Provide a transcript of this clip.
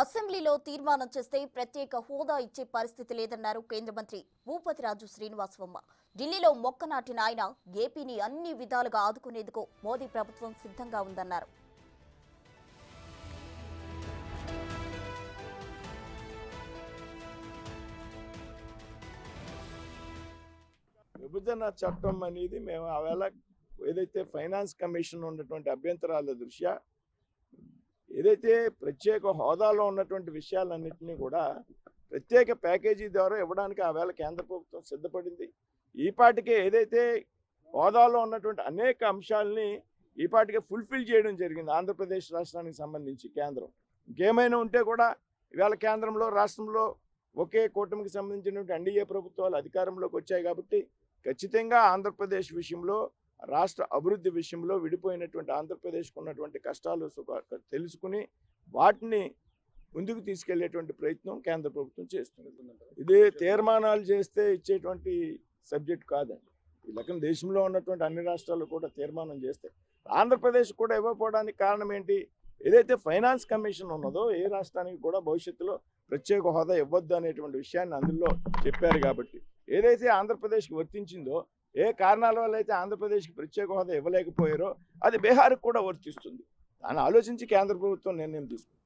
అసెంబ్లీలో తీర్మానం చేస్తే ప్రత్యేక హోదా ఇచ్చే పరిస్థితి లేదన్నారు కేంద్ర మంత్రి భూపతిరాజు శ్రీనివాసవమ్మ. ఢిల్లీలో మొక్క నాటిన ఆయన ఏపీని అన్ని విధాలుగా ఆదుకునేందుకు మోదీ ప్రభుత్వం సిద్ధంగా ఉందన్నారు. విభజన చట్టం అనేది మేము ఆవేళ ఏదైతే ఫైనాన్స్ కమిషన్ ఉన్నటువంటి అభ్యంతరాల దృష్ట్యా ఏదైతే ప్రత్యేక హోదాలో ఉన్నటువంటి విషయాలన్నింటినీ కూడా ప్రత్యేక ప్యాకేజీ ద్వారా ఇవ్వడానికి ఆవేళ కేంద్ర ప్రభుత్వం సిద్ధపడింది. ఈపాటికే ఏదైతే హోదాలో ఉన్నటువంటి అనేక అంశాలని ఈపాటికే ఫుల్ఫిల్ చేయడం జరిగింది ఆంధ్రప్రదేశ్ రాష్ట్రానికి సంబంధించి కేంద్రం. ఇంకేమైనా ఉంటే కూడా ఇవాళ కేంద్రంలో రాష్ట్రంలో ఒకే కూటమికి సంబంధించినటువంటి ఎన్డీఏ ప్రభుత్వాలు అధికారంలోకి వచ్చాయి కాబట్టి ఖచ్చితంగా ఆంధ్రప్రదేశ్ విషయంలో రాష్ట్ర అభివృద్ధి విషయంలో విడిపోయినటువంటి ఆంధ్రప్రదేశ్కు ఉన్నటువంటి కష్టాలు తెలుసుకుని వాటిని ముందుకు తీసుకెళ్లేటువంటి ప్రయత్నం కేంద్ర ప్రభుత్వం చేస్తుంది. ఇదే తీర్మానాలు చేస్తే ఇచ్చేటువంటి సబ్జెక్ట్ కాదండి. ఈ లెక్కన దేశంలో ఉన్నటువంటి అన్ని రాష్ట్రాలు కూడా తీర్మానం చేస్తే ఆంధ్రప్రదేశ్ కూడా ఇవ్వకపోవడానికి కారణం ఏంటి? ఏదైతే ఫైనాన్స్ కమిషన్ ఉన్నదో ఏ రాష్ట్రానికి కూడా భవిష్యత్తులో ప్రత్యేక హోదా ఇవ్వద్దు అనేటువంటి విషయాన్ని అందులో చెప్పారు. కాబట్టి ఏదైతే ఆంధ్రప్రదేశ్కి వర్తించిందో, ఏ కారణాల వల్ల అయితే ఆంధ్రప్రదేశ్కి ప్రత్యేక హోదా ఇవ్వలేకపోయారో అది బీహార్కి కూడా వర్తిస్తుంది. దాన్ని ఆలోచించి కేంద్ర ప్రభుత్వం నిర్ణయం తీసుకుంది.